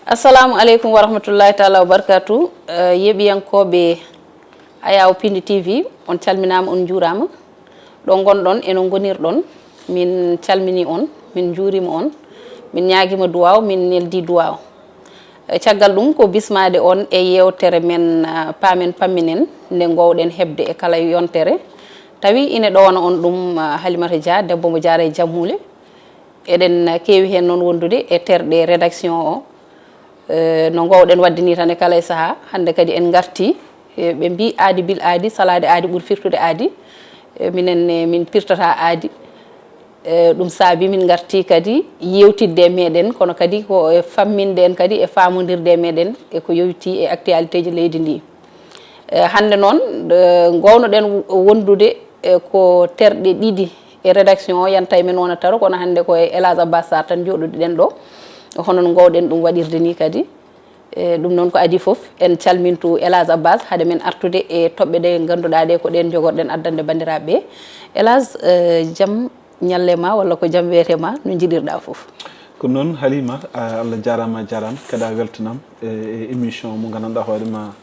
Assalamu alaikum wa rahmatullahi ta'ala wa barakatuh. Yeɓiyankoɓe ayaw Piindi TV on calminama on juurama ɗo gonɗon eno gonirɗon min calmini on min juurima on min ñaguima duwaw min neldi duwaw caggal ɗum ko bismade on e yewtere men Paamen Pamminen nde gowɗen hebde e kala yontere tawi ine ɗowna on ɗum Halimata Dia debbo mo jaara e Jammule eɗen kewi hen noon wondude e terɗe rédaction o no gowɗen wadde ni tan e kala e saaha hande kadi en garti ɓe mbi aadi bil aadi salade aadi ɓuuri firtude aadi minenne min pirtata aadi ɗum saabi min garti kadi yewtidde e meɗen kono kadi ko e famminde en kadi e famodirde e meɗen e ko yowti e actualité ji leydi ndi hande noon gownoɗen wondude ko terɗe ɗiɗi e rédaction o yanta men wona taro kono hande ko e Elage Abbas Sarr tan joɗuɗen ɗo hono no gowɗen ɗum waɗirde ni kadi ɗum noon ko adi foof en calmintu Elage Abbas haade men artude e toɓɓe ɗe ganduɗa ɗe ko ɗen jogorɗen addande bandiraɓe Elage jaam ñalle ma walla ko jaam wiyetema no jiɗirɗa foof ko noon Halima Allah jarama kada weltanam e émission mo gandanɗa hoorema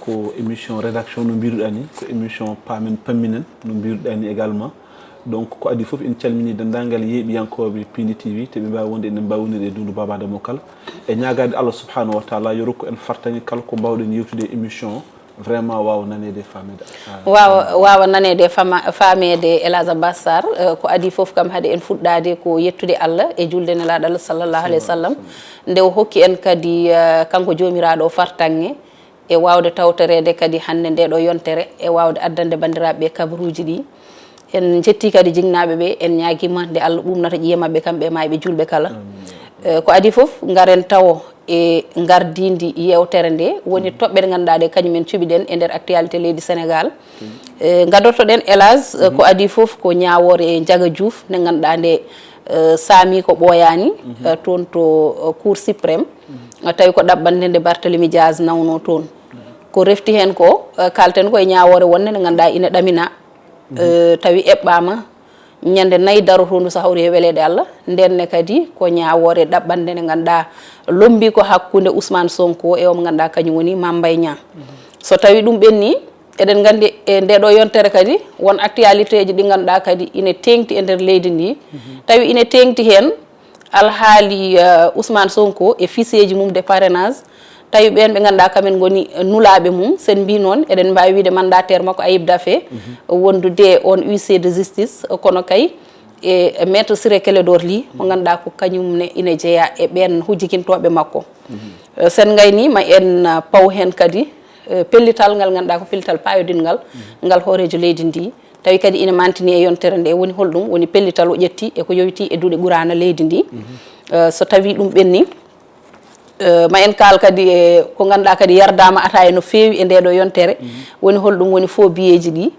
ko émission rédaction no mbiruɗa ni ko émission Paamen Pamminen no mbiruɗa ni également donc ko adi foof en calmini dendagal yeeɓiyankoɓe Piindi TV te ɓe mbawi wonde enen mbawi wonide e Doudou Baba Adamo kala e ñagade Allah subhanahu wa taala yo rokku en fartaŋe kala ko mbawɗen yewtude émission vraiment wawa nanede famede wawa nanede famede Elage Abbas Sarr ko adi foof kam haade en fuɗɗade ko yettude Allah e julde nelaɗo Allah sallllahu alayhi wa sallam nde o hokki en kadi kanko jomiraɗo o fartaŋe e wawde tawtorede kadi hande ndeɗo yontere e wawde addande bandiraɓe kabaruji ɗi en jetti kadi jignaɓe ɓe en ñaguima nde Allah ɓumnata ƴiye kamɓe ma ɓe julɓe kala ko adi foof garen tawo e gardidi yewtere nde woni toɓɓe ɗe ganduɗa ɗe kañumen cuɓiɗen e nder actualité leydi Sénégal gadortoɗen Elage ko adi foof ko ñawore e Diaga Diouf nde ganduɗa nde saami ko ɓooyani toon to cour suprême tawi ko ɗaɓɓande nde Barthélémy Dias nawno toon ko refti hen ko kalten ko e ñawore wonde nde ganduɗa ina ɗamina tawi eɓɓama ñande 4 darotondu so hawri e welede Allah ndenne kadi ko ñawore ɗaɓɓande nde ganduɗa lombi ko hakkude Ousmane Sonko e omo ganduɗa kañum woni Mame Mbaye Niang so tawi ɗum ɓenni eɗen gandi e ndeɗo yontere kadi won actualité ji ɗi ganduɗa kadi ina tengti e nder leydi ndi tawi ina tengti hen alhaali Ousmane Sonko e ficeji mum de parrainage tawi ɓen ɓe ganduɗa kamen goni nulaɓe mum sen mbi noon eɗen mbawi wiide mandataire makko Ayib Daffé wondude on huissier de justice kono kay e maître Ciré Clédor Ly mo ganduɗa ko kañumne ina jeeya e ɓen hujjikintoɓe makko sen gayni ma en paw hen kadi pellital ngal ganduɗa ko pellital payodingal ngal hoorejo leydi ndi tawi kadi ina mantini e yontere nde woni holɗum woni pellital o ƴetti eko yowiti e duuɗe ɓurana leydi ndi so tawi ɗum ɓenni ma en kaal kadi e ko ganduɗa kadi yardama ata no feewi e ndeɗo yontere woni holɗum woni faux billeji ɗi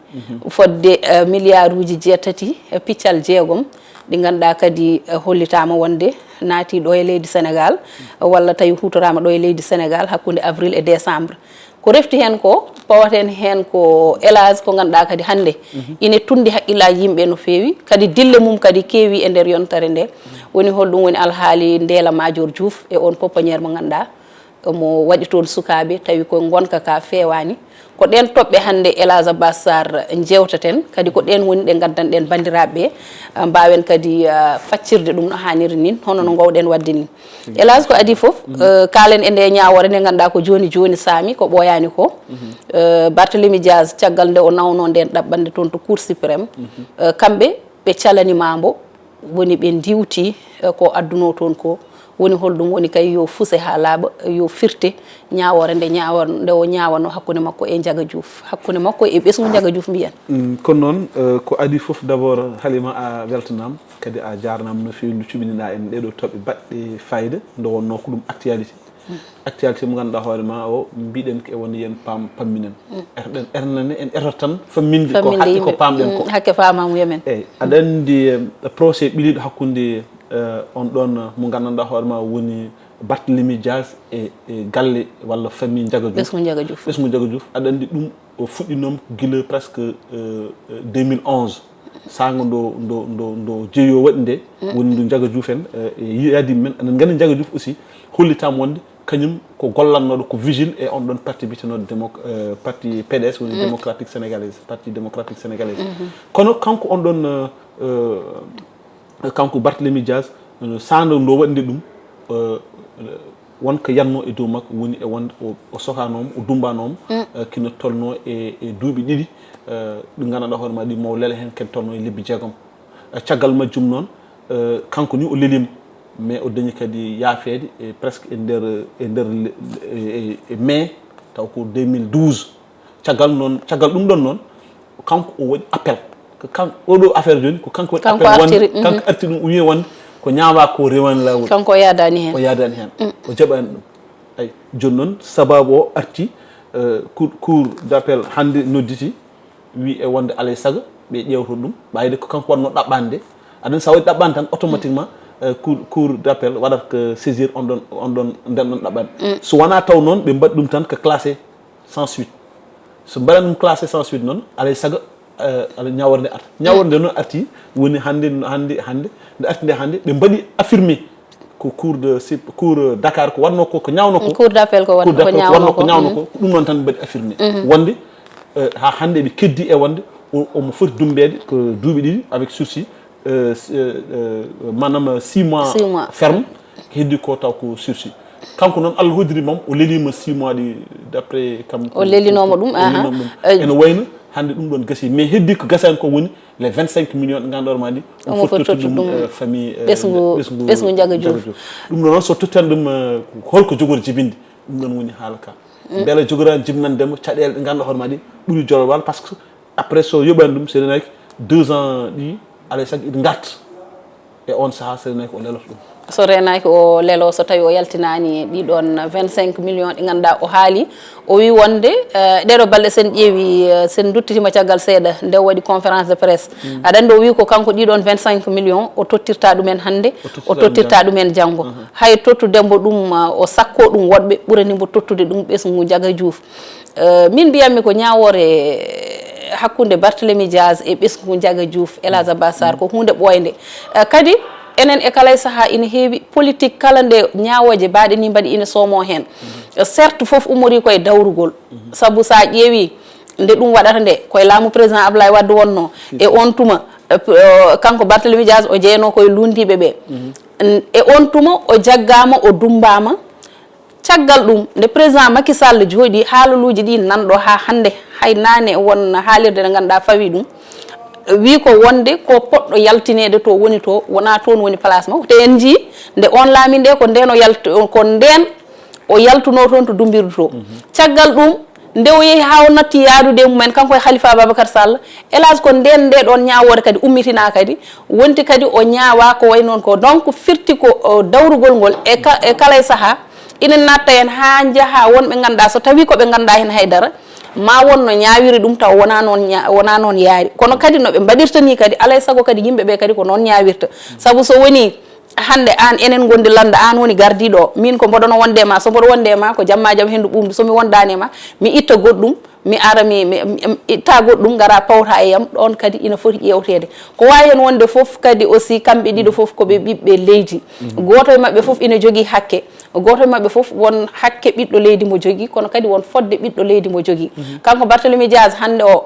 fodde milliard uji 7 piccal 6 ɗi ganduɗa kadi hollitama wonde naati ɗo e leydi Sénégal walla tawi hutorama ɗo e leydi Sénégal hakkude avril et décembre ko refti hen ko pawaten hen ko Elage ko ganduɗa kadi hande ine tundi haqqillaji yimɓe no feewi kadi dille mum kadi keewi e nder yontere nde woni holɗum woni alhaali Ndella Madior Diouf e on pouponniére mo ganduɗa mo waɗi toon sukaɓe tawi ko gonka ka fewani ko ɗen toɓɓe hande Elage Abbas Sarr jewtaten kadi ko ɗen woni ɗe gaddanɗen bandiraɓe mbawen kadi faccirde ɗum no hanniri ni hono no gowɗen wadde ni Elage ko adi foof kalen e nde ñawore nde ganduɗa ko joni joni saami ko ɓooyani ko Barthélémy Dias caggal nde o nawno nden ɗaɓɓande toon to cour suprême kamɓe ɓe calanimambo woni ɓe diwti ko adduno toon ko woni holɗum woni kay yo fuse ha laaɓa yo firte ñawore nde o ñawano hakkude makko e Diaga Diouf hakkude makko e ɓesgu Diaga Diouf mbiyen kono noon ko adi foof d' abord Halima a weltanama kadi a jarnama no fewi no cuɓiniɗa en ɗeɗo toɓɓe baɗɗe fayida nde wonno ko ɗum actualité mo ganduɗa hoorema o mbiɗen ko e woni yen pamminen erɗen ernane en erata tan famminde ko haqqe ko pamɗen ko hakke famamu yemen eyyi aɗa andi procès ɓiliɗo hakkude on ɗon mo gandanɗa hoorema woni Barthélémy Dias e galle walla famille Diaga Diouf ɓesgu Diaga Diouf aɗa andi ɗum o fuɗɗinom guila presque 2011 saanga ndo jeeyo waɗi nde woni ndu Diaga Diouf en yiyadima men aɗa gandi Diaga Diouf aussi hollitama wonde kañum ko gollannoɗo ko vigile et on ɗon parti bitenoɗo parti PDS woni démocratique sénégalaise parti démocratique sénégalaise kono kanko on ɗon kanko Barthélémy Dias sando ndo waɗinde ɗum wonko yanno e dow makko woni e wonde o sohanomo o dumbanomo kino tolno e duuɓi ɗiɗi ɗi ganduɗa hoore ma ɗi maw lele hen ken tolno e lebbi jeegom caggal majjum noon kanko ni o lelima mais o dañi kadi yaafede e presque e nder mai taw ko 2012 caggal ɗum ɗon noon kanko o waɗi appel kanko oɗo affaire joni ko kanko waɗi appel wonde kanko arti ɗum o wi wonde ko ñaama ko rewani lawol kanko o yadani hen o jaɓani ɗum ay joni noon sababu o arti cour d'appel hande nodditi wi e wonde alay saago ɓe ƴewto ɗum ɓayde ko kanko wanno ɗaɓɓande aɗa sa waɗi ɗaɓɓande tan automatiquement cour d'appel waɗata ko saisir on ɗon nden ɗon ɗaɓɓande so wona taw noon ɓe mbaɗi ɗum tan ko classé sans suite so mbaɗani ɗum classé sans suite noon alay saago ala ñaworde nde arta ñaworde nde noon arti woni hande nde arti nde hande ɓe mbaɗi affirmé ko cour Dakar ko wanno ko ñawno ko cour d'appel ko wanno ko ñawno ko ɗum noon tan mbaɗi affirmé wonde ha hande ɓe keddi e wonde omo foti dumbede ko duuɓi ɗiɗi avec sursis manam 6 mois ferme heddi ko taw ko sursis kanko noon Allah hoddiri mom o lelima 6 mois ɗi d' après kam o lelinoma ɗum ene wayno hande ɗum ɗon gasi mais heddi ko gasani ko woni les 25 millions ɗi ganduɗa ma ɗi on foti tottude ɗum famille ɓesgu Ndiaga Diouf ɗum ɗon noon so tottani ɗum holko jogori jibinde ɗum ɗon woni haala ka beele jogorani jibnandemo caɗele ɗe ganduɗa hoore ma ɗi ɓuuri jorowal par ce que après so yoɓani ɗum seeɗa naki 2 ans ɗi alay saago iɗi garta e on saaha seeɗa naki o leloto ɗum so renaki o lelo so tawi o yaltinani ɗiɗon 25 millions ɗi ganduɗa o haali o wi wonde ɗeɗo balɗe sen ƴeewi sen duttitima caggal seeɗa nde waɗi conférence de presse aɗa andi o wi ko kanko ɗiɗon 25 millions o tottirta ɗumen hande o tottirta ɗumen janggo hay tottudembo ɗum o sakko ɗum woɗɓe ɓuranimo tottude ɗum ɓesgu Ndiaga Diouf min mbiyatmi ko ñawore hakkude Barthélémy Dias e ɓesgu Ndiaga Diouf Elhadji Abass Sarr ko hunde ɓoyde kadi enen e kala saaha ina heewi politique kala nde ñawoje mbaɗe ni mbaɗi ina soomo hen certes foof umori koye dawrugol saabu sa ƴeewi nde ɗum waɗata nde koye laamu président Abdoulaye Wade wonno e on tuma kanko Barthélémy Dias o jeyno koye lundiɓe ɓe e on tuma o jaggama o dumbama caggal ɗum nde président Macky Sall jooɗi haalaluji ɗi nanɗo ha hande hay nane won haalirde nde ganduɗa fawi ɗum wi ko wonde ko poɗɗo yaltinede to woni to wona toon woni place makko te en jii nde on laami nde ko nden o yaltuno toon to dumbirdu to caggal ɗum nde o yeehi ha o natti yaadude mumen kanko e Khalifa Ababacar Sall Elhadji ko nden nde ɗon ñawore kadi ummitina kadi wonti kadi o ñaawa ko way noon ko donc firti ko dawrugol ngol e kala e saaha ina natta hen ha jaaha wonɓe ganduɗa so tawi koɓe ganduɗa hen haydara ma wonno ñaawiri ɗum taw wona noon yaari kono kadi noɓe mbaɗirta ni kadi alay saago kadi yimɓeɓe kadi ko noon ñaawirta saabu so woni hande an enen gondi landa an woni gardiɗo o min ko mboɗono wonde ma so mboɗo wonde ma ko jamma jaam hendu ɓumdu somi wondani ma mi itta goɗɗum mi ara mi itta goɗɗum gara pawta e yam ɗon kadi ina foti ƴewtede ko wawi hen wonde foof kadi aussi kamɓe ɗiɗo foof koɓe ɓiɓɓe leydi goto e mabɓe foof ina jogui hakke goto e mabɓe foof won hakke ɓiɗɗo leydi mo jogui kono kadi won fodde ɓiɗɗo leydi mo jogui kanko Barthélémy Dias hande o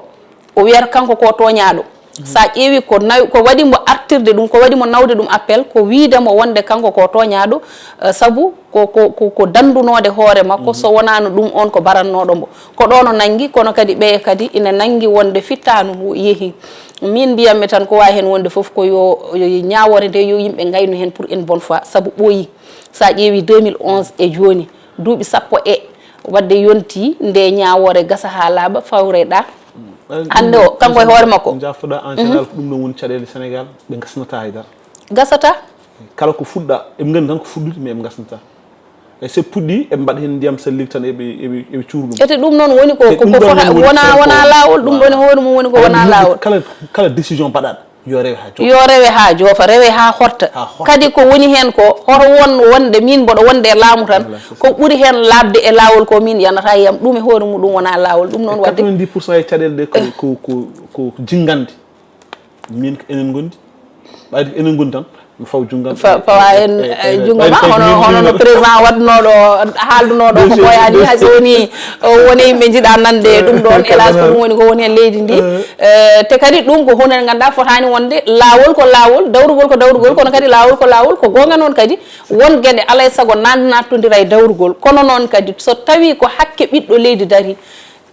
wiyata kanko ko toñaɗo sa ƴeewi ko waɗimo artirde ɗum ko waɗimo nawde ɗum appel ko wiidemo wonde kanko ko toñaɗo saabu ko dandunode hoore makko so wonano ɗum on ko barannoɗo mbo ko ɗon o nanggui kono kadi ɓeye kadi ina nanggui wonde fittanu yeehi min mbiyatmi tan ko wawi hen wonde foof ko yo ñawore nde yo yimɓe gaynu hen pour une bonne fois saabu ɓooyi sa ƴeewi 2011 e joni duuɓi sappo e wadde yonti nde ñawore gasa ha laaɓa fawre ɗa hande o kanko e hoore makko jaftoɗa en général ko ɗum ɗon woni caɗele Sénégal ɓe gasnata haydara gasata kala ko fuɗɗa eɓe gandi tan ko fuɗɗude mais ɓe gasnata e so puɗɗi eɓe mbaɗa hen ndiyam salligue tan eɓe cuuru ɗum ete ɗum noon woni ko wona lawol ɗum ɗon e hoore mum woni ko wona lawol kala décision mbaɗaɗo yo rewe ha joofa rewe ha horta kadi ko woni hen ko hoto wonde min mboɗo wonde e laamu tan ko ɓuuri hen labde e lawol ko min yanata yiyam ɗum e hoore mum ɗum wona lawol ɗum noon wadde 90% e caɗele ɗe ko jinggande min ko enen gondi ɓayde enen gondi tan mi faw jungal fawa en jungo ma hono no président wadnoɗo haaldunoɗo ko ɓoyani hay so woni yimɓe jiiɗa nande ɗum ɗon hélas ko ɗum woni ko woni hen leydi ndi te kadi ɗum ko hunde nde ganduɗa fotani wonde lawol ko lawol dawrugol ko dawrugol kono kadi lawol ko lawol ko gonga noon kadi won gueɗe alay saago nattodira e dawrugol kono noon kadi so tawi ko hakke ɓiɗɗo leydi daari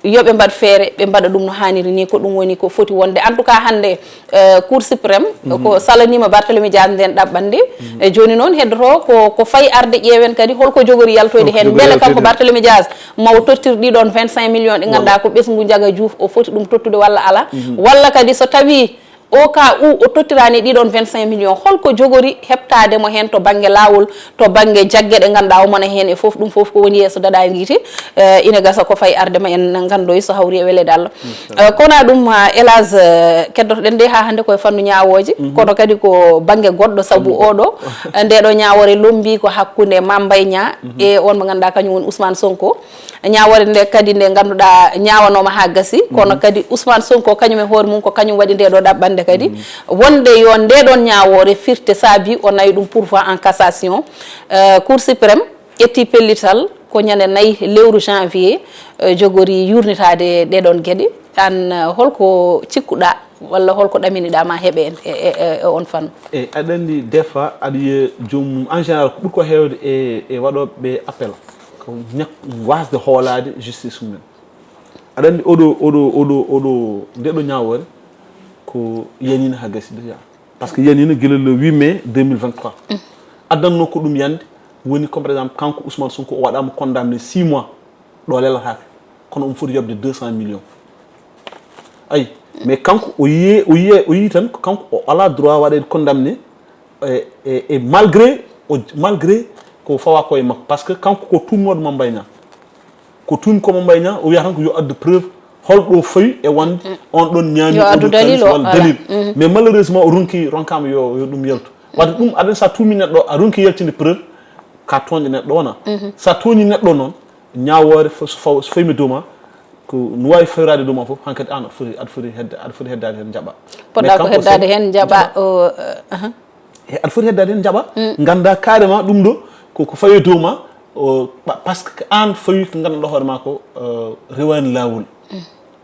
yoɓe mbaɗ feere ɓe mbaɗa ɗum no hanniri ni ko ɗum woni ko foti wonde en tout cas hannde cour suprême ko salanima Barthélémy Dias nden ɗaɓɓande e joni noon heddoto ko fayi arde ƴeewen kadi holko jogori yaltoyde hen beele kanko Barthélémy Dias mawo tottir ɗiɗon 25 millions ɗi ganduɗa ko ɓesgu Ndiaga Diouf o foti ɗum tottude walla ala walla kadi so tawi o cas où o tottirani ɗiɗon 25 millions holko jogori heɓtademo hen to banggue lawol to banggue jaggue ɗe ganduɗa o mona hen e foof ɗum foof ko woni yeeso daɗa guite ina gasa ko fayi ardema en gandoy so hawri e welede Allah kono ɗum hélas keddotoɗen nde ha hande koye fannu ñawoje kono kadi ko banggue goɗɗo saabu oɗo ndeɗo ñawore lombi ko hakkude Mame Mbaye Niang e on mo ganduɗa kañum woni Ousmane Sonko ñawore nde kadi nde ganduɗa ñawanoma ha gasi kono kadi Ousmane Sonko kañum e hoore mum ko kañum waɗi ndeɗo ɗaɓɓande kadi wonde yo ndeɗon ñawore firte saabi o nayi ɗum pourvoi en cassation cour suprême ƴetti pellital ko ñande 4 lewru janvier jogori yurnitade ɗeɗon gueɗe an holko cikkuɗa walla holko ɗaminiɗa ma heeɓe en e on fannu aɗa andi des fois aɗa yiya joomum en général ko ɓuuri ko hewde e waɗoɓe appel ko wasde hoolade justice mumen aɗa andi oɗo ndeɗo ñawore ko yanina ha gasi déjà parce que yanina guila le 8 mai 2023 addanno ko ɗum yande woni comme par exemple kanko Ousmane Sonko o waɗama condamné 6 mois ɗo lelatake kono omo foti yobde 200 millions ayi mais kanko o yi tan kanko o ala droit waɗede condamné et malgré ko fawa koye makko par ce que kanko ko tumnoɗo Mame Mbaye Niang ko tumi ko Mame Mbaye Niang o wiya tan ko yo addu preuve holɗo fawi e wonde on ɗon ñaami dalil mais malheureusement o ronkama yo ɗum yaltu wadde ɗum aɗa sa tuumi neɗɗo a ronki yaltinde preuve ka toñƴo neɗɗo wona sa toñi neɗɗo noon ñawore so fawimi dow ma ko no wawi fayrade dow ma foof hankkadi an aɗa foti heddade hen jaaɓa poɗɗa ko heddade hen jaaɓa aɗa foti heddade hen jaaɓa ganda carrément ɗum ɗo ko fawi dow ma par ce que an fawi ko ganduɗa hoore ma ko rewani lawol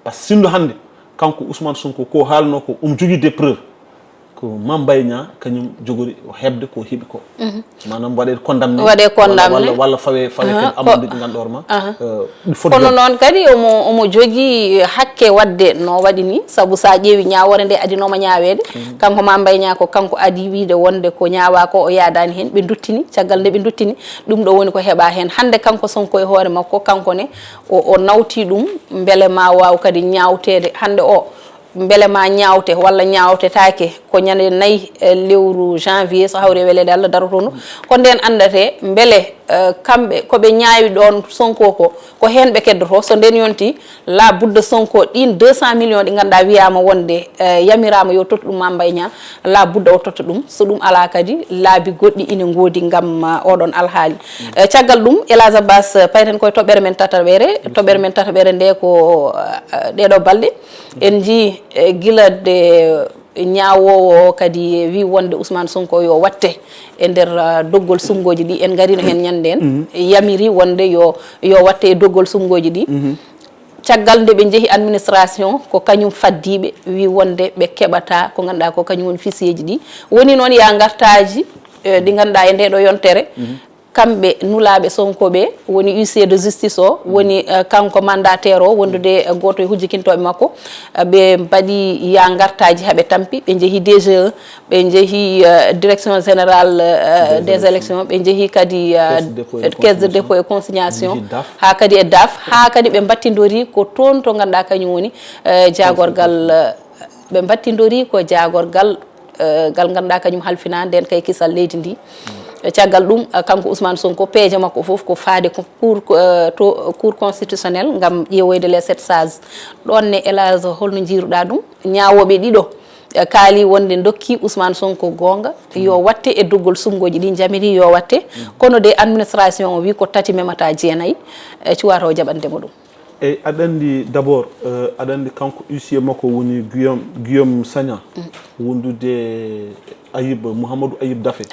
par ce que sinno hande kanko Ousmane Sonko ko haalno ko jogui des preuves ko Mame Mbaye Niang kañum jogori o hebde ko heeɓi ko manam waɗede condamné walla fawe kadi amude ɗi ganduɗa hoore ma kono noon kadi omo jogui hakke wadde no waɗi ni saabu sa ƴeewi ñawore nde adinoma ñawede kanko Mame Mbaye Niang ko kanko adi wiide wonde ko ñawa ko o yadani hen ɓe duttini caggal nde ɓe duttini ɗum ɗo woni ko heeɓa hen hande kanko Sonko e hoore makko kanko ne o nawti ɗum beele ma waw kadi ñawtede hande o beele ma ñawte walla ñawtetake ko ñande 4 lewru janvier so hawri e welede Allah darotono ko nden andate beele kamɓe koɓe ñaawi ɗon Sonko ko hen ɓe keddoto so nden yonti la budde Sonko ɗin 200 millions ɗi ganduɗa wiyama wonde yamirama yo totta ɗum Mame Mbaye Niang la budde o totta ɗum so ɗum ala kadi laabi goɗɗi ina goodi gam oɗon alhaali caggal ɗum Elage Abbas payten koye toɓɓere men tataɓere nde ko ɗeɗo balɗe en jii guila de ñawowo kadi wi wonde Ousmane Sonko yo watte e nder doggol sumgoji ɗi en garino hen ñande en yamiri wonde yo watte e doggol sumgoji ɗi caggal nde ɓe jeehi administration ko kañum faddiɓe wi wonde ɓe keɓata ko ganduɗa ko kañum woni ficeji ɗi woni noon ya gartaji ɗi ganduɗa e ndeɗo yontere kamɓe nulaɓe Sonko ɓe woni huissier de justice o woni kanko mandataire o wondude goto e hujjikintoɓe makko ɓe mbaɗi ya gartaji haaɓe tampi ɓe jeehi DGE ɓe jeehi direction générale des élections ɓe jeehi kadi caisse de dépôt et consignation ha kadi e DAF ha kadi ɓe battidori ko toon to ganduɗa kañum woni jagorgal ɓe battidori ko jagorgal gal ganduɗa kañum halfina nden kay kisal leydi ndi caggal ɗum kanko Ousmane Sonko peeje makko foof ko faade cour constitutionnel gam ƴeewoyde les 7 sages ɗon ne Elage holno jiiruɗa ɗum ñawoɓe ɗiɗo kaali wonde dokki Ousmane Sonko gonga yo watte e doggol sumgoji ɗi jamiri yo watte kono de administration o wi ko tati memata jeenayyi cuwata o jaɓandemo ɗum eyyi aɗa andi d' abord aɗa andi kanko huissier makko woni Guillaume Sagna wondude Ayib Mouhamadou Ayib Daffé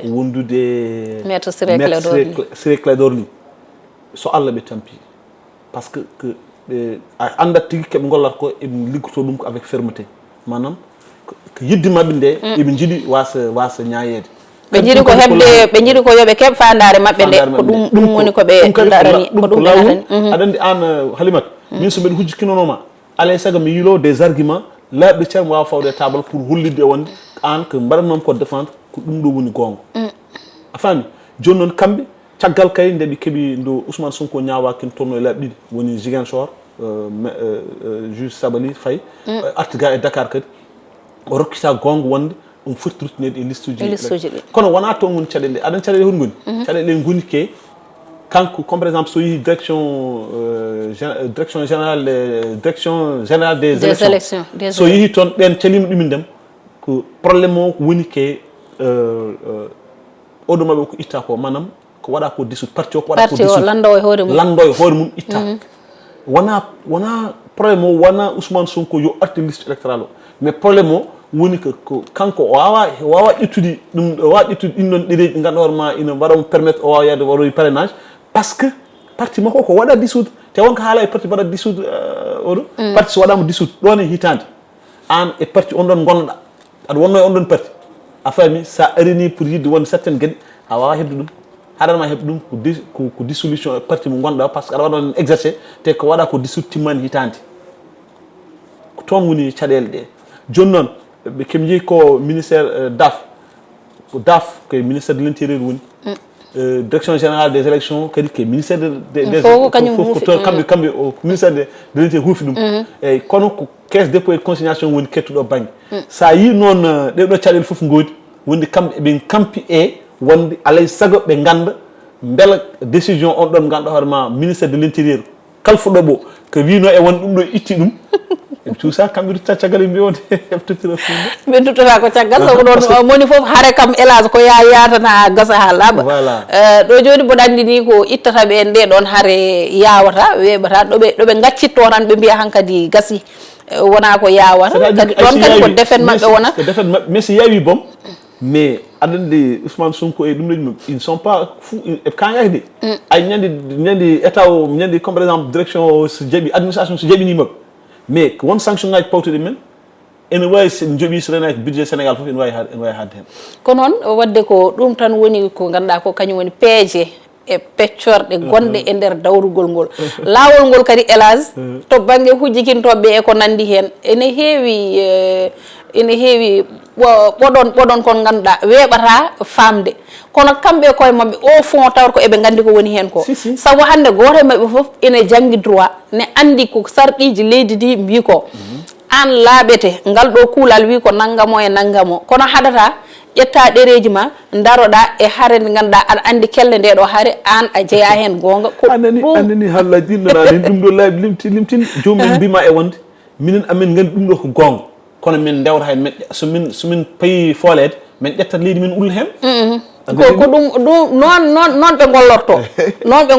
wondude maître Ciré Clédor Ly so Allah ɓe tampi par ce que a andat tigi keɓe gollat ko eɓe liggoto ɗum ko avec fermeté manam ko yiddi mabɓe nde eɓe jiiɗi wasa ñayede ɓe jiiɗi ko hebde ɓe jiiɗi ko yoɓe keɓ fandare mabɓe nde ko ɗum woni ko ɓe darani ko ɗum ɓe darani aɗa andi an Halimat min so mbeɗa hujjikinonoma alay saago mi yilo des arguments laaɓɓe ceerno wawa fawde table pour hollidde wonde an ko mbaɗatnom ko défendre ko ɗum ɗo woni gonga a faami joni noon kamɓe caggal kay nde ɓe keeɓi ndo Ousmane Sonko ñawakino tonno e laaɓi ɗiɗi woni Ziguinchor juge Sabali Faye artiga e Dakar kadi o rokkita gonga wonde on foti ruttinede e liste uji ɗi kono wona toon woni caɗele ɗe aɗan caɗele hoɗi goni caɗele ɗe goni ke kanko comme par exemple so yeehi direction générale des élections so yeehi toon ɓen calima ɗumin ndem ko probléme o woni ke oɗo maɓɓe ko itta ko manam ko waɗa ko dissoute parti o ko waɗa ko dissoute lando e hoore mum itta wona probléme o wona Ousmane Sonko yo arti liste électorale o mais probléme o woni ko kanko o wawa ƴettude ɗum o wawa ƴettude ɗin ɗon ɗereji ɗi ganduɗa hoorema ina mbaɗamo permettre o wawa yadde waɗoye parrainage par ce que parti makko ko waɗa dissoudre te wonko haala e parti mbaɗa dissoudre oɗo parti so waɗama dissoudre ɗon e hitande an e parti on ɗon gonnoɗa aɗa wonno e on ɗon parti a faami sa arini pour yidde wonde certaine gueɗe a wawa hebde ɗum haɗanma heɓe ɗum ko dissolution parti mo gonɗa par ce que aɗa waɗa exercer te ko waɗa ko dissoudre timmani hitande ko toon woni caɗele ɗe joni noon ɓe keɓe jeeyi ko ministére DAF ko ministére de l' intérieur woni direction générale des élections kadi ke ministére des kamɓe o ministére de l' intérieur huufi ɗum eyyi kono ko caisse dépôt et consignation woni kettuɗo banggue sa yi noon ɗeɗo caɗele foof goodi wonde kamɓe eɓe kampi e wonde alay saago ɓe ganda beela décision on ɗon ganduɗa hoorema ministére de l' intérieur kalfuɗoɓo ko wino e wonde ɗum ɗo itti ɗum tout ça kamɓe dutta caggal e mbiyode heɓtotira funde ɓe duttata ko caggal sabu ɗon moni foof haare kam élage ko yatana gasa ha laaɓa ɗo joni mboɗo andi ni ko ittata ɓe nde ɗon haare yawata weeɓata ɗoɓe gaccitto tan ɓe mbiya hankadi gasi wona ko yawata kadi ɗon kadi ko défaite mabɓe wona ko défaite mabɓe mais so yawi boom mais aɗande Ousmane Sonko e ɗum ɗoji mum ils ne sont pas fous e kangaki de ay ñandi état o ñandi comme par exemple direction so jaaɓi administration so jaaɓinimaɓe mais ko won sanction ngaji pawtuɗe men ene wawi so jooɓi so renaki budget Sénégal foof ene wawi hadde hen ko noon wadde ko ɗum tan woni ko ganduɗa ko kañum woni peeje e peccorɗe gonɗe e nder dawrugol ngol laawol ngol kadi élage to banggue hujjikintoɓe e ko nandi hen ene heewi ɓoɗon kon ganduɗa weeɓata famde kono kamɓe koye mabɓe au fond tawat ko eɓe gandi ko woni hen ko saabu hande goto e mabɓe foof ene janggi droit ne andi ko sarɗiji leydi ndi mbi ko an laaɓete ngal ɗo kuulal wi ko nanggamo e nanggamo kono haɗata ƴetta ɗereji ma daroɗa e haare nde ganduɗa aɗa andi kelle nde ɗo haare an a jeeya hen gonga ko anani hallaji ɗinɗonani ɗum ɗo laaɓi limtin jomumen mbima e wonde minen amin gandi ɗum ɗo ko gonga kono min dewta hen somin payi foolede min ƴettat leydi min ulla hen ko ɗum noon ɓe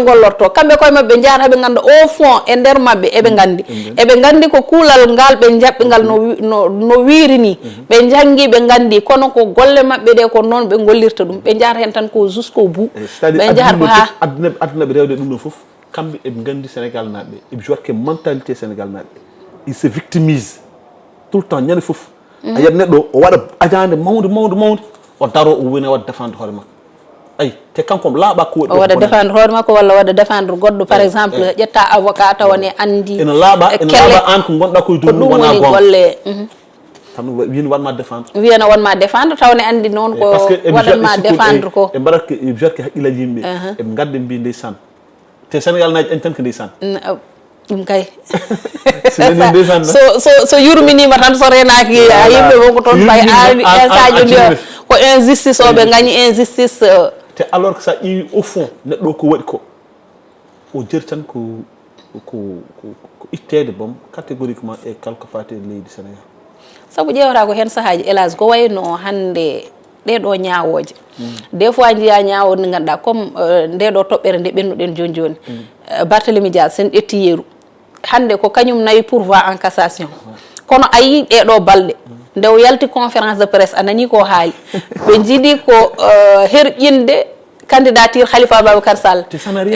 gollorto kamɓe koye mabɓe ɓe jahata ɓe ganda au fond e nder mabɓe eɓe gandi ko kuulal ngal ɓe jaɓɓi ngal no wirini ɓe janggi ɓe gandi kono ko golle mabɓe ɗe ko noon ɓe gollirta ɗum ɓe jahata hen tan ko jusqu'au bout ɓe jahata ko ha aduna ɓe rewde ɗum ɗo foof kamɓe eɓe gandi Sénégal naɓe eɓe jokke mentalité Sénégal naɓe il se victimise tout le temps ñande foof a yiyat neɗɗo o waɗa ajande mawde o daro o woni waɗa défendre hoore makko ayi te kanko laaɓa ko waɗi o waɗa défendre hoore makko walla waɗa défendre goɗɗo par exemple ƴetta avocat taw ne andi ene laaɓa an ko gonɗa koye dow ɗum woni golle tan wiyano wanma défendre wiyano wonma défendre taw ne andi noon ko waɗanma défendre ko e mbaɗat e jotke haqqillaji yimɓe eɓe gadde mbi ndeysan te Sénégal naji añ tan ko ndeysan ɗum kay so yurminima tan so renaki yimɓe won ko toon fay awi sadio ndi ko injustice oɓe gañi injustice te alors que sa ƴeewi au fond neɗɗo ko waɗi ko o jeri tan ko ittede boom catégoriquement e kalko fati leydi Sénégal saabu ƴewata ko hen saahaji élage ko wayno hande ɗeɗo ñawoje des fois jiiya ñawode nde ganduɗa comme ndeɗo toɓɓere nde ɓennuɗen joni Barthélémy Dias sen ƴetti yeeru hande ko kañum nawi pourvoi en cassation kono a yii ɗeɗo balɗe nde o yalti conférence de presse anani ko haali ɓe jiiɗi ko herƴinde candidature Khalifa Ababacar Sall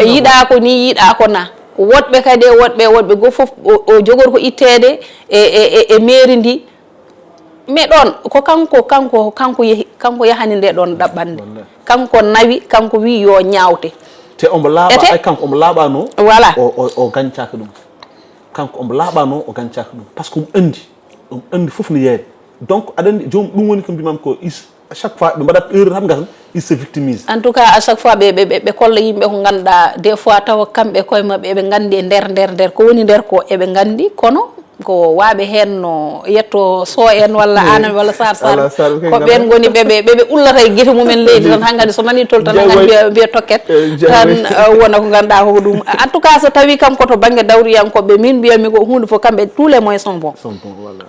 yiɗa ko ni yiɗa ko na woɗɓe kadi woɗɓe go fof o jogori ko ittede e mairie ndi mais ɗon ko kanko yahani nde ɗon ɗaɓɓande kanko nawi kanko wi yo ñawte te omo laaɓa ay kanko omo laaɓano voilà o gañcaka ɗum kanko omo laaɓano o gañcaka ɗum par ce que omo andi fof no yeeri donc aɗa andi jomum ɗum woni ko mbimam ko à chaque fois ɓe mbaɗat erreur tan gatan il se victimise en tout cas à chaque fois ɓe kolla yimɓe ko ganduɗa des fois tawa kamɓe koye mabɓe eɓe gandi e nder ko woni nder ko eɓe gandi kono ko waaɓe hen no yetto so en walla anami walla sar ko ɓen goni ɓeɓe ullata e guite mumen leydi tan hankkadi so nani tol tan hankkadi mbiya tokket tan wona ko ganduɗa koko ɗum en tout cas so tawi kam koto banggue dawriyankoɓe min mbiyami ko hunde fof kamɓe tous les moyens sont bons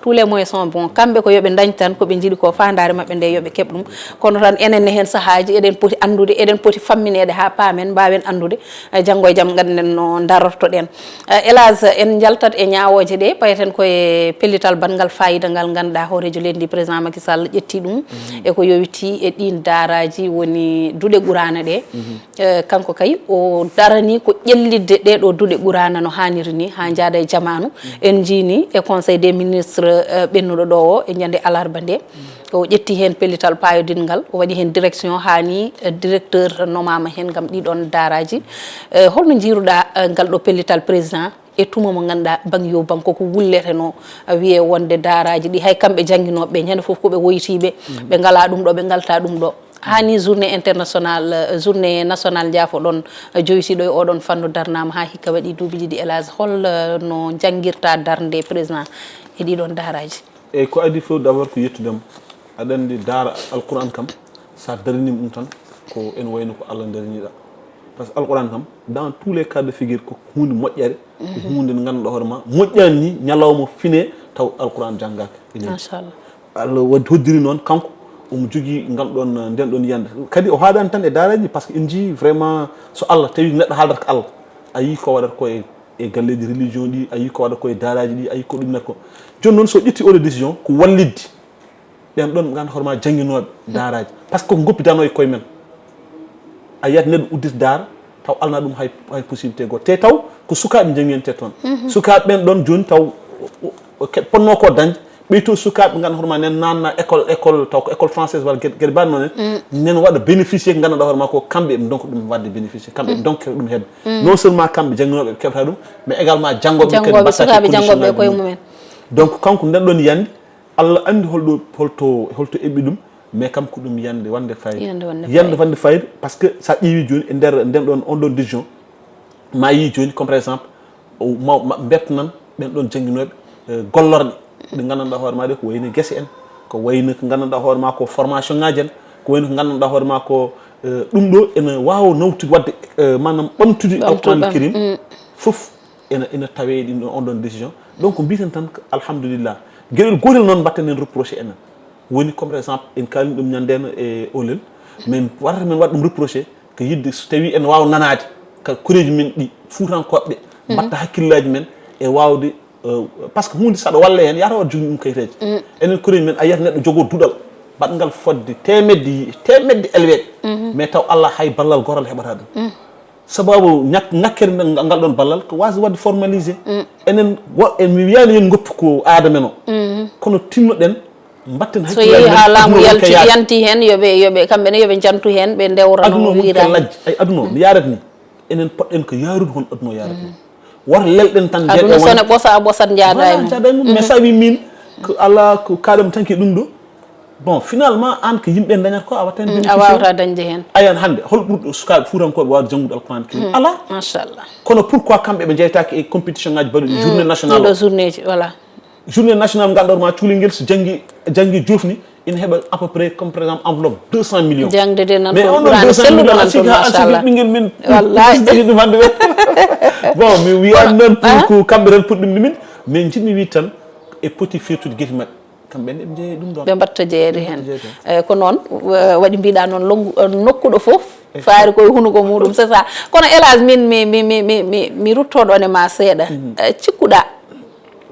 tous les moyens sont bons kamɓe ko yooɓe dañ tan koɓe jiiɗi ko fandare mabɓe nde yooɓe keeb ɗum kono tan enenne hen saahaji eɗen poti andude eɗen poti famminede ha paamen mbawen andude janggo e jaam ganden no darortoɗen hélas en jaltat e ñawoje ɗe payeten koye pellital bangal fayida ngal ganduɗa hoorejo leydi président Macky Sall ƴetti ɗum e ko yowiti e ɗin daaraji woni duuɗe ɓurana ɗe kanko kay o darani ko ƴellidde ɗeɗo duuɗe ɓurana no hanniri ni ha jaada e jamanu en jiini e conseil des ministres ɓennuɗo ɗo o e ñande alarba nde o ƴetti hen pellital payodingal o waɗi hen direction hani directeur nomama hen gam ɗiɗon daaraji holno jiiruɗa ngal ɗo pellital président e tuma mo ganduɗa bangyo banko ko wulleteno wiye wonde daaraji ɗi hay kamɓe jangguinoɓe ñande foof koɓe woytiɓe ɓe ngala ɗum ɗo ɓe galta ɗum ɗo hani journée international journée national jaafo ɗon joytiɗo e oɗon fannu darnama ha hikka waɗi duuɓi ɗiɗi élage holno janguirta darde président e ɗiɗon daaraji eyyi ko adi fof d' abord ko yettudema aɗa andi daara alquran kam sa darinima ɗum tan ko ene wayno ko Allah dariniɗa par ce que alquran kam dans tous les cas de figure ko hunde moƴƴere ko hunde nde ganduɗa hoore ma moƴƴani ni ñalawma fine taw alquran janggaka machallah Allah waddi hoddiri noon kanko omo jogui ngalɗon nden ɗon yiyande kadi o haɗani tan e daaraji par ce que en jii vraiment so Allah tawi neɗɗo haaldata ko Allah a yii ko waɗata ko e galleji religion ɗi a yii ko waɗata ko e daaraji ɗi a yii ko ɗum nata ko joni noon so ƴetti oɗo décision ko wallidde ɓen ɗon ganduɗa hoore ma jangguinoɓe daaraji par ce que ko goppitano e koye men a yiyat neɗɗo uddita daara taw alna ɗum hay possibilité goto te taw ko sukaɓe jangguinte toon sukaɓe ɓen ɗon joni taw ponno ko dañde ɓeyto sukaɓe ganduɗa hoorema nen nanna école taw ko école française walla gueɗe mbaɗ noon en nen waɗa bénéficié ko ganduɗa hoorema ko kamɓe ɓe donka ɗum wadde bénéficié kamɓe ɓe donka ɗum hedde non seulement kamɓe jangguinoɓe ɓe keɓata ɗum mais également janggoɓe sukaɓe janggoɓe koye mumen donc kanko nden ɗon yande Allah andi holto eɓɓi ɗum mais kam ko ɗum yande wande fayida par ce que sa ƴeewi joni e nder nden ɗon on ɗon décision ma yi joni comme par exemple bettanan ɓen ɗon jangguinoɓe gollorɗe ɗe gandanɗa hoore ma ɗe ko wayno guese en ko wayno ko gandanɗa hoore ma ko formation ngaji en ko wayno ko gandanɗa hoore ma ko ɗum ɗo ene wawa nawtude wadde manam ɓamtude alqouranul karim foof ene tawe ɗin ɗon on ɗon décision donc mbiten tan ko alhamdulillah gueɗel gotel noon mbatten en reproché enen woni comme par exemple en kalini ɗum ñandeno e olel min warata min waɗa ɗum reproché ko yidde so tawi en wawa nanade ka koreji men ɗi fuutankoɓe mbatta hakkillaji men e wawde par ce que hunde saɗa walla hen yata waɗa jogui ɗum kayitaji enen koreji men a yiyata neɗɗo jogo duɗal mbaɗngal fodde temedde elweɗe mais taw Allah hay ballal goral heɓata ɗum sababu ngakkere ngal ɗon ballal ko wasi wadde formalisé enen mi wiyani yen goppi ko aada men o kono tinnoɗen mbatten so yeehi ha laamu yanti hen yoɓe kamɓene yoɓe jantu hen ɓe ndewrano wirani lajji ay aduna o no yarat ni enen poɗɗen ko yarude hon aduna o yarata wota lelɗen tan aduna sone ɓosa ɓosat jaada e mum mais sa wi min ko Allah ko kaɗam tanki ɗum ɗo bon finalement an ko yimɓe dañata ko a watta hen a wawata dañde hen ayan hande hol ɓurɗo sukaɓe fuutankoɓe wawde janggude alquran karim ala machallah kono pourquoi kamɓe ɓe jeytaki e compétition ngaji mbaɗuɗi journée nationale ɗo journée ji voilà journée nationale ngal ɗorma cuuliguel so janggi jofni ina heeɓa à peu près comme par exemple enveloppe 200 millions jangde de nan mais on 200 millions asigi ɓinguel men wallahi ɗum hande bon mi wiyani noon pour ko kamɓe tan puɗɗum ɗumin mais jiɗmi wi tan e poti firtude gueɗe mabɓe kamɓe ne ɓe jeeyi ɗum ɗon ɓe mbatta jeeyede hen ko noon waɗi mbiɗa noon nokkuɗo foof faari koye hunuko muɗum c'est ça kono hélas mi ruttoɗon e ma seeɗa cikkuɗa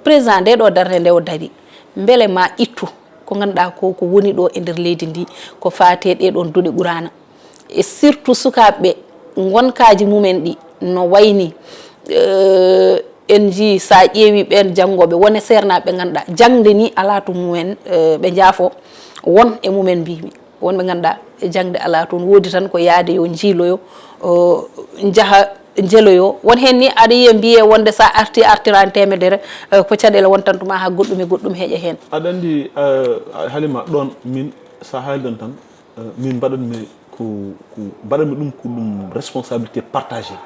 président nde ɗo darde nde o dari beele ma ittu ko ganduɗa ko woni ɗo e nder leydi ndi ko faate ɗeɗon duuɗe ɓurana e surtout sukaɓeɓe gonkaji mumen ɗi no wayni en ji sa ƴeewi ɓen janggoɓe wone sernaɓe ɓe ganduɗa jangde ni ala to mumen ɓe jaafo won e mumen mbimi wonɓe ganduɗa jangde ala toon woodi tan ko yaade yo jiiloyo jaaha jeeloyo won hen ni aɗa yiya mbiye wonde sa artirani temedere ko caɗele wontantuma ha goɗɗum e goɗɗum heeƴa hen aɗa andi Halima ɗon min sa haalɗon tan min mbaɗanmi ko mbaɗanmi ɗum ko ɗum responsabilité partagée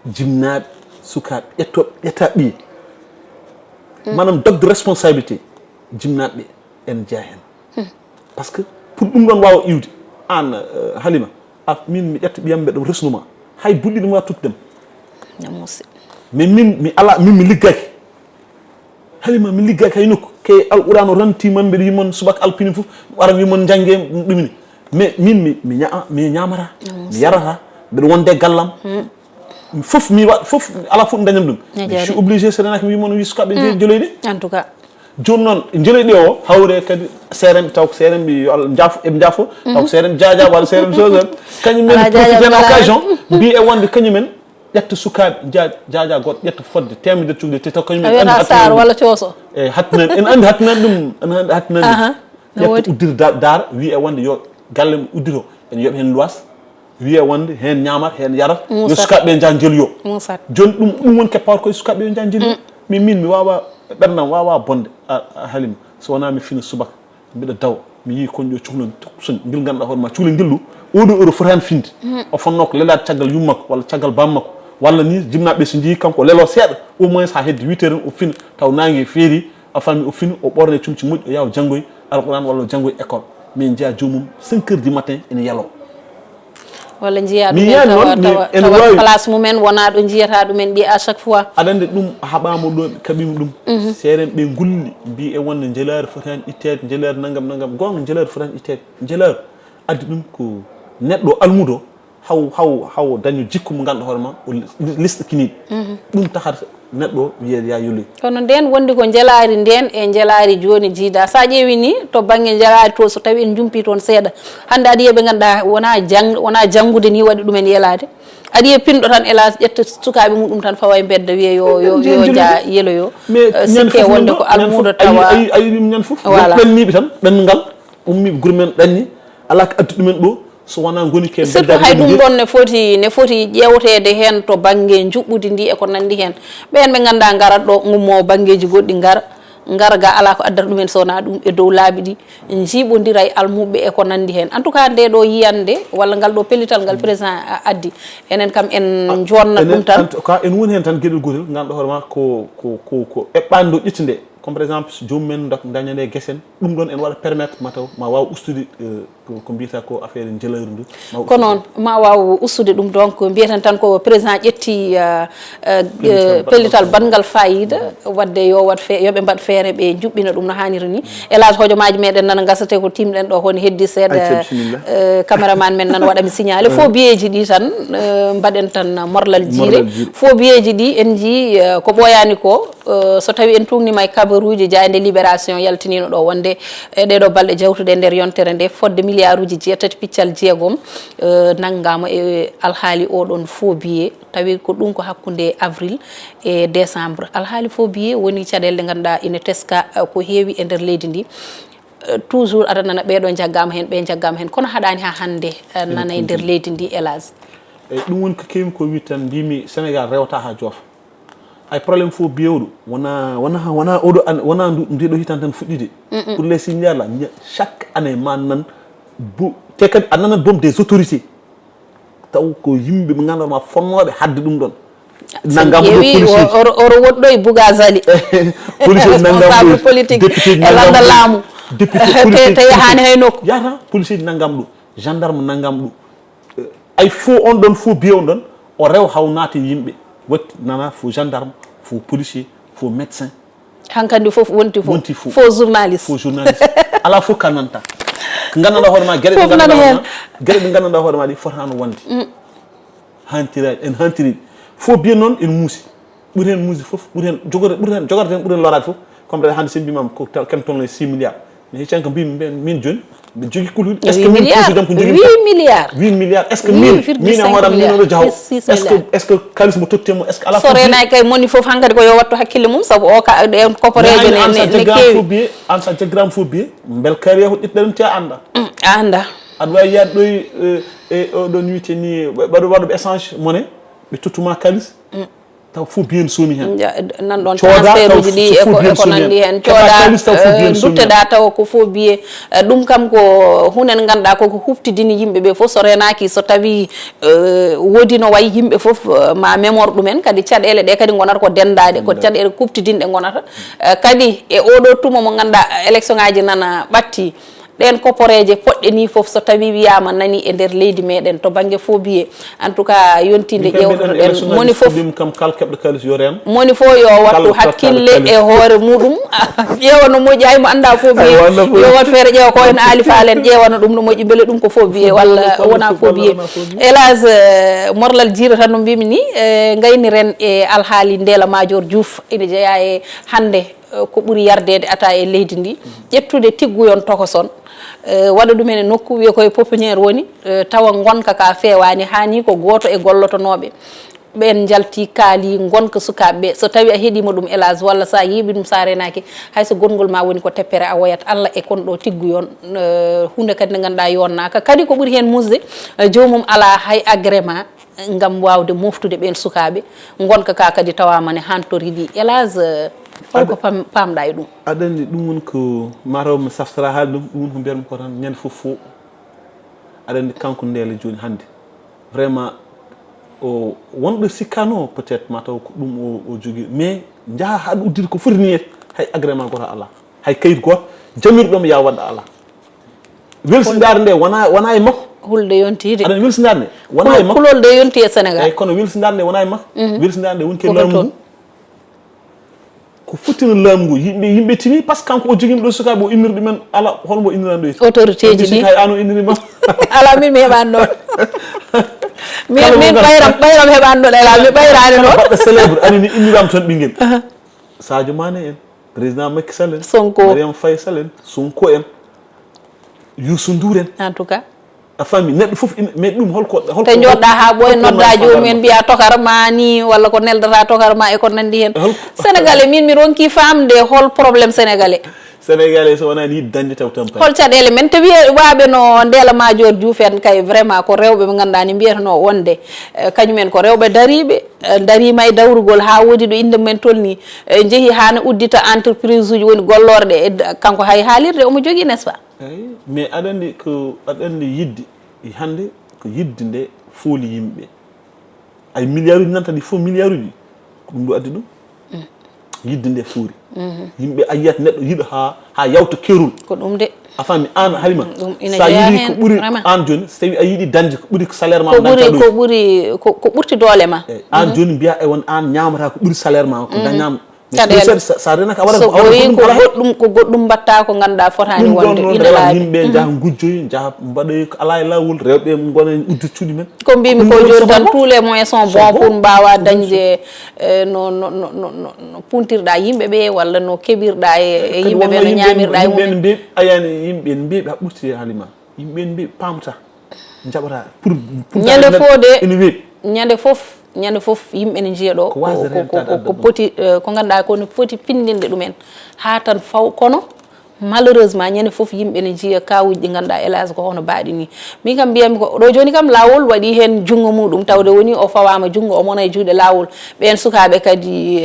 jimnaɓe sukaɓe ƴetta ɓiye manam dogde responsabilité jimnaɓe en jeeya hen par ce que pour ɗum ɗon wawa iwde an Halima min mi ƴetta ɓiyam mbeɗa resnuma hay budɗi ɗum wawa tuttudem mais min mi liggaki Halima mi liggaki hay nokku ke alqur'an o rantimam mbeɗa yimon subaka alpini fof waran yimon jangge ɗumini mais min mi ñamata mi yarata mbeɗa wonde gallam fof mi waɗ fof ala fof dañam ɗum je suis obligé serenaki mi yimon wi sukaɓe jeeloyde en tout cas joni noon jeeloyɗe o hawre kadi serenɓe taw ko serenɓe yo Allah eɓe jaafo taw ko serenɓe jaja walla serenɓe sosan kañumen profite en occasion mbi e wonde kañumen ƴetta sukaɓe jaja goɗɗo ƴetta fodde temedere cukalel te taw kañumen sar walla cooso e hattinan en andi hattinande ɗum en hattinande ƴetta uddire daara wi e wonde yo galle mo uddito en yooɓe hen lois wiye wonde hen ñamata hen yarata yo sukaɓeɓe jaa jeeloyo joni ɗum woni keppawto koye sukaɓeɓe jaa jeeloyo min mi wawa ɓerdam wawa bonde Halima so wona mi fina subaka mbiɗa dawa mi yii konƴo cukalel soñ ngel ganduɗa hoorema cukalel ngel ɗo oɗo oɗo fotani finde o fonno ko lelade caggal yummakko walla caggal bammakko walla ni jimnaɓeɓe so jii kanko lelo seeɗa au moins ha hedde 8 heures o fina taw nangue feeri a famille o fina o ɓorne cumci moƴƴi o yawa janggoy alquran walla o janggoy école min jeeya jomum 5 heures du matin ene yalo walla jiya ɗumen place mumen wona ɗo jiyata ɗumen ɗi à chaque fois aɗa andi ɗum haɓama ɗo kaɓima ɗum seeɗen ɓe gulli mbi e wonde jeelare fotani ittede jeelare naggam gonga jeelare fotani ittede jeelare addi ɗum ko neɗɗo almudo haw daño jikku mo ganduɗa hoorema o lista kiniɗe ɗum tahata neɗɗo wiye ya yuli kono nden wondi ko jeelari nden e jeelari joni jiida sa ƴeewi ni to banggue jeelari to so tawi en jumpi toon seeɗa hande aɗa yiya ɓe ganduɗa wona janggude ni waɗi ɗumen yelade aɗa yiya pinɗo tan hélas ƴetta sukaɓe muɗum tan fawa e bedda wiye yo ja yeloyo sikke wonde ko almudo tawa ayi ɗum ñan foof ɓenniɓe tan ɓenngal ummiɓe guurmen ɗanni ala ko addi ɗumen ɗo so wona goni ke surtout hay ɗum ɗon ne foti ƴewtede hen to banggue juɓɓudi ndi e ko nandi hen ɓen ɓe ganduɗa garat ɗo gummo banggueji goɗɗi gara ga ala ko addata ɗumen sowona ɗum e dow laabi ɗi jiiɓodira e almuɓe e ko nandi hen en tout cas nde ɗo yiyande walla ngal ɗo pellital ngal président addi enen kam en jonna ɗum tan en tout cas en woni hen tan gueɗel gotel ganduɗa hoorema ko eɓɓani ɗo ƴetti nde comme par exemple jomumen dañane guesen ɗum ɗon en waɗa permettre mataw ma waw ustude ko mbiyata ko affaire jeelari ndu ko noon ma waw ustude ɗum donc mbiyaten tan ko président ƴetti pellital badgal fayida wadde yoɓe mbaɗ feere ɓe juɓɓina ɗum no hanniri ni élage hojomaji meɗen nana gasate ko timɗen ɗo hon heddi seeɗa caméraman men nana waɗami signalé fo biyeji ɗi tan mbaɗen tan morlal jiire fo biyeji ɗi en jii ko ɓoyani ko so tawi en tungnima e kabaruji jayde libération yaltinino ɗo wonde ɗeɗo balɗe jawtuɗe nder yontere nde fodde milliard uji jeetati piccal jeegom nanggama e alhaali oɗon faux billet tawi ko ɗum ko hakkude avril e décembre alhaali faux billet woni caɗele ɗe ganduɗa ina teska ko heewi e nder leydi ndi toujours aɗa nana ɓeɗo jaggama hen ɓe jaggama hen kono haɗani ha hande nana e nder leydi ndi hélas eyyi ɗum woni ko kewmi ko wi tan mbimi Sénégal rewata ha joofa ay probléme faux billet oɗo wona oɗo wona ndeɗo hitan tan fuɗɗide pour les signal là chaque année ma nan te kadi a nanat boom des autorités taw ko yimɓe ɓe ganduɗa ma fonnoɓe hadde ɗum ɗon nanggam oro woɗɗo e Bougazali police nanggam politique e landa laamu te yahani hay nokku yata police nanggam ɗo gendarme nanggam ɗo ay faux on ɗon faux billet on ɗon o rew haw naati yimɓe watti nana faux gendarme faux policier faux médecin hankkandi foof wonti faux journaliste ala fof ka nanta ko gandanɗa hoorema gueɗe ɗe gandanɗa hoorema ɗi fotano wonde hantiraji en hantiriɗi faux billet noon en muusi ɓuuri hen muusi foof ɓuuri hen jogorde hen ɓuuri hen lorade foof comme hande sen mbimam ko kem toon 6 milliards mais canka min joni ɓe jogi kuluɗi est ce que 8 min milliards président ko jogi 8 milliards 8 milliards est ce que min e hoɗam min oɗo jaho est ce que kalis mo tottimo est ce que ala so renaki kay moni foof hankkadi ko yo wattu hakkille mum saabu o ka en koporeje ne keewi an sa jaggram fo biye bel kariya ko ɗiɗɗa ɗum te a anda a anda aɗa wawi yaade ɗoy e oɗon wiite ni waɗoɓe échange monnaie ɓe tottuma kalis taw fof biyen soomi hen nanɗon transfert uji ɗi eko nandi hen cooda dutteɗa taw ko fof biye ɗum kam ko hunde nde ganduɗa koko huftidini yimɓeɓe foof so renaki so tawi woodi no wayi yimɓe foof ma mémoire ɗumen kadi caɗele ɗe kadi gonata ko dendade ko caɗele kuptidinɗe gonata kadi e oɗo tuma mo ganduɗa élection ngaji nana ɓatti ɗen koporeje poɗɗe ni foof so tawi wiyama nani e nder leydi meɗen to banggue fo biye en tout cas yontinde ƴewtoɗen moni foof kam kal keɓɗo kalis yo ren moni fo yo wattu hakkille e hoore muɗum ƴeewa no moƴƴi haymo anda fo biye yo wat feere ƴeewa ko en aali faalen ƴeewano ɗum no moƴƴi beele ɗum ko fo biye walla wona fo biye hélas morlal jiira tan no mbimi ni gayniren e alhaali Ndella Madior Diouf ene jeeya e hande ko ɓuuri yardede ata e leydi ndi ƴettude tigguyon tokoson waɗa ɗumen e nokku wiye koye pépiniére woni tawa gonka ka fewani hani ko goto e gollotonoɓe ɓen jalti kaali gonka sukaɓeɓe so tawi a heeɗima ɗum hélas walla sa yiiɓi ɗum sa renaki hayso gongol ma woni ko teppere a woyat Allah e kon ɗo tigguyon hunde kadi nde ganduɗa yonnaka kadi ko ɓuuri hen musde jomum ala hay agrément gam wawde moftude ɓen sukaɓe gonka ka kadi tawamane hantori ɗi hélas holko pamɗa e ɗum aɗa andi ɗum woni ko mataw mi saftara haali ɗum woni ko mbiyatmi ko tan ñande fof fo aɗa andi kanko Ndella joni hannde vraiment o wonɗo sikkano peut être mataw ko ɗum o jogui mais jaaha haɗa uddide ko foti ni hay agrément goto ala hay kayit goto jamirɗomo ya waɗɗa ala welsinade nde wona e makko hulde yontide aɗa welsinade nde wona e makko kulol de yonti e Sénégal eyyi kono welsinade nde wona e makko welsinade nde woni ke laamu ko futtino laamu ngu yimɓe tini par ce que kanko o joguima ɗo sukaɓe o inniri ɗumen ala holmo innirani ɗo autorité ji ɗi hay an o innirima ala min mi heɓani ɗon min ɓayram heɓani ɗon ala mi ɓayrani ɗon baɗɗo célèbre anini innirama toon ɓinguel Sadio Mané en président Macky Sall en Sonko Mariame Faye Sall en Sonko en Youssou Ndour en en tout cas a famille neɗɗo foof mais ɗum holko te joɗɗa ha ɓoye nodda jomumen mbiya tokara ma ni walla ko neldata tokara ma e ko nandi hen sénégalais min mi ronki famde hol probléme sénégalais so wonani yidde dañde taw tampa hol caɗele men te wiye waɓe no Ndella Madior Diouf en kay vraiment ko rewɓe ɓe ganduɗa ni mbiyatano wonde kañumen ko rewɓe dariɓe darima e dawrugol ha woodi ɗo inde men tolni jeehi hane uddita entreprise uji woni gollore ɗe kanko hay haalirde omo jogui n'est ce pas eyyi mais aɗa andi yidde hande ko yidde nde fooli yimɓe ay milliard uji nanta ɗi fof milliard uji ko ɗum ɗo addi ɗum yidde nde foori yimɓe a yiyat neɗɗo yiɗo ha yawta kerol ko ɗum de a faami an halima sa yiiɗi ko ɓuuri an joni so tawi a yiiɗi dañde ko ɓuuri salaire ma ko ɓurti doole ma an joni mbiya e won an ñamata ko ɓuuri salaire ma ko dañama sa renaka a so ɓori ko goɗɗum mbatta ko ganduɗa fotani wonde ina laaɓi yimɓe jaaha gujjoyi jaaha mbaɗoy ko ala e lawol rewɓe gona udde cuuɗi men ko mbimi ko joni tan tous les moyens sont bons pour mbawa dañde no puntirɗa yimɓeɓe walla no keɓirɗa e yimɓeɓe no ñamirɗa e mumen mbeɓi ayani yimɓe mbeɓi ha ɓurti halima yimɓe mbeɓi pamata jaɓata pour ñande fo de ene weeɓi ñande foof yimɓe ne jiiya ɗo ko poti ko ganduɗa kono foti pindinde ɗumen ha tan faw kono malheureusement ñande foof yimɓe ne jiiya kawuji ɗi ganduɗa hélas ko hono mbaɗi ni min kam mbiyami ko ɗo joni kam lawol waɗi hen junggo muɗum tawde woni o fawama junggo o mona e juuɗe lawol ɓen sukaɓe kadi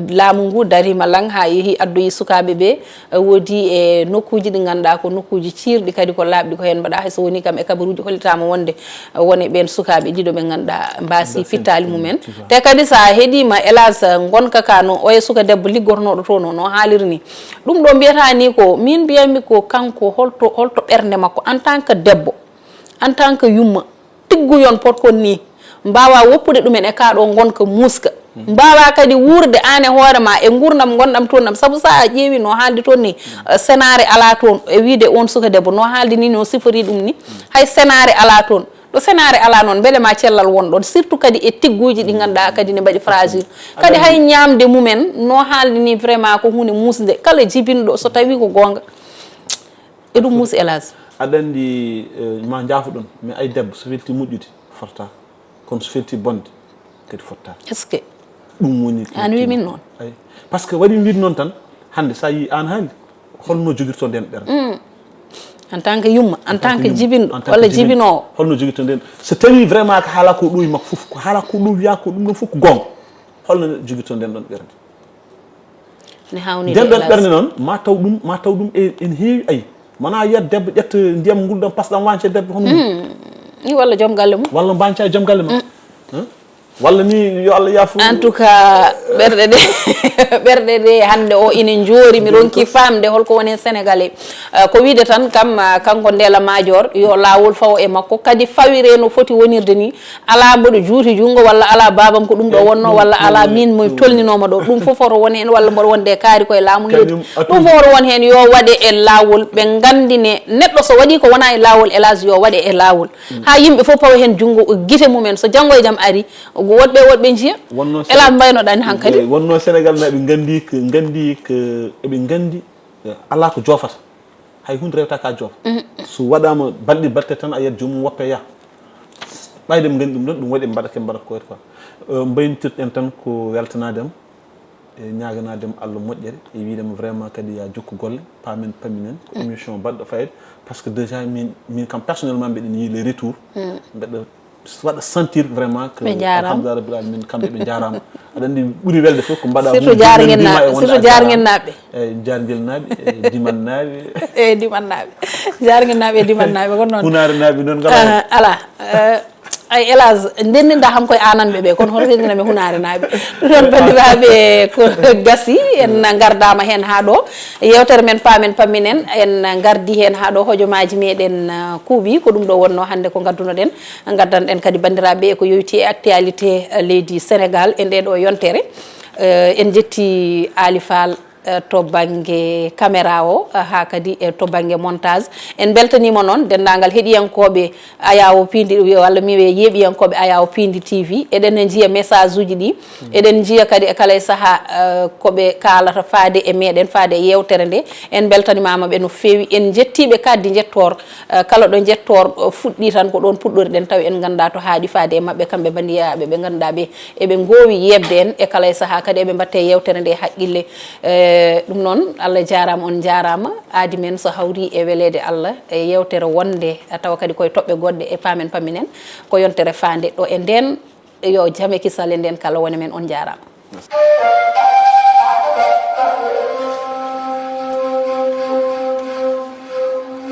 laamu ngu darima lang ha yeehi addoyi sukaɓe ɓe woodi e nokkuji ɗi ganduɗa ko nokkuji cirɗi kadi ko laaɓɗi ko hen mbaɗa hayso woni kam e kabaruji hollitama wonde woni ɓen sukaɓe ɗiɗo ɓe ganduɗa mbasi fittali mumen te kadi sa heeɗima hélas gonka ka no oye suka debbo liggotonoɗo to no haaliri ni ɗum ɗo mbiyata ni ko min mbiyami ko kanko holto ɓernde makko en tant que debbo en tant que yumma tigguyon potkon ni mbawa woppude ɗumen e kaɗo gonka muska mbawa kadi wurde an e hoorema e gurdam gonɗam toon ɗam saabu sa ƴeewi no haaldi toon ni sénare ala toon e wiide on suka debbo no haaldi ni no sifori ɗum ni hay sénare ala toon ɗo sénare ala noon beele ma cellal wonɗon surtout kadi e tigguji ɗi ganduɗa kadi ne mbaɗi fragile kadi hay ñamde mumen no haaldi ni vraiment ko hunde musde kala jibinɗo so tawi ko gonga e ɗum mus hélas aɗa andi ma jaafu ɗon mais ay debbo so welti moƴƴude forta kono so welti bonde kadi fotta est ce que ɗum woni an wi min noon ay par ce que waɗi wiide noon tan hande sa yi an haali holno jogirto nden ɓerde en tant que yumma en tant que jibinɗo walla jibinowo holno jogirto nden so tawi vraiment ko haala ko ɗoyi makko fof ko haala ko ɗo wiya ko ɗum ɗon fof ko gonga holno jogirto nden ɗon ɓerde ne hawni nden ɗon ɓerde noon ma taw ɗum ene heewi ayi wona yiyat debbo ƴetta ndiyam ngulɗam pasɗam wance debbo hono ni walla joom galle mum walla mbanca joom galle ma walla ni yo Allah yafu en tout cas ɓerɗe ɗe hande o ina joori mi ronki famde holko woni sénégalais ko wiide tan kam kanko Ndella Madior yo lawol fawo e makko kadi fawire no foti wonirde ni ala mboɗo juuti jungo walla ala babam ko ɗum ɗo wonno walla ala min mo tolninoma ɗo ɗum fof oto won hen walla mboɗo wonde kaari koye laamu leydi ɗum fof oto won hen yo waɗe e lawol ɓe gandine neɗɗo so waɗi ko wona e lawol hélas yo waɗe e lawol ha yimɓe fof pawa hen jungo guite mumen so janggo e jaam ari woɗɓe jiya hélas mbaynoɗani hankkadi wonno sénégal naɓe gandi ko eɓe gandi ala ko joofata hay hunde rewta ka joofa so waɗama balɗe batte tan a yiyat jomum woppe yaha ɓayde ɓe gandi ɗum ɗon ɗum waɗi ɓe mbaɗake mbaɗata koyta quoi mbaynotirɗen tan ko weltanadem e ñaganadem Allah moƴƴere e wiidema vraiment kadi ya jokku golle Paamen Pamminen ko émission baɗɗo fayida par ce que déjà min kam personnellement mbeɗen yii les retours mbeɗa waɗa sentir vraiment que alhamdulillah rabbil alamin kamɓe ɓe jarama aɗa andi ɓuuri welde fof ko mbaɗa surtout jarguel naɓe eyyi jarguel naɓe e diman naɓe e diman naɓe jarguel naɓe e diman naɓe ko noon hunare naɓe noon ngala ala ay hélas ndenninda ham koye ananɓe ɓe kono hoto hedinami hunare naɓe ɗum ɗon bandiraɓe ko gasi en gardama hen ha ɗo yewtere men Paamen Pamminen en gardi hen ha ɗo hojomaji meɗen kuuɓi ko ɗum ɗo wonno hande ko gaddunoɗen gaddanɗen kadi bandiraɓe ko yowiti e actualité leydi Sénégal en ɗeɗo yontere en jetti Ali Fall to banggue caméra o ha kadi e to banggue montage en beltanima noon dendagal heeɗiyankoɓe Ayawo Piindi walla mi wiye yeeɓiyankoɓe Ayawo Piindi TV eɗen jiiya message uji ɗi eɗen jiiya kadi e kala e saaha koɓe kalata faade e meɗen faade e yewtere nde en beltanimamaɓe no fewi en jettiɓe kaddi jettor kala ɗo jettor fuɗɗi tan ko ɗon puɗɗoriɗen tawi en ganda to haaɗi faade e mabɓe kamɓe bandiyaɓe ɓe ganduɗa ɓe eɓe gowi yebde en e kala e saaha kadi eɓe mbatte yewtere nde haqqille ɗum noon Allah jarama on jarama aadi men so hawri e welede Allah e yewtere wonde tawa kadi koye toɓɓe goɗɗe e Paamen Pamminen ko yontere fande ɗo e nden yo jaame kisal e nden kala woni men on jarama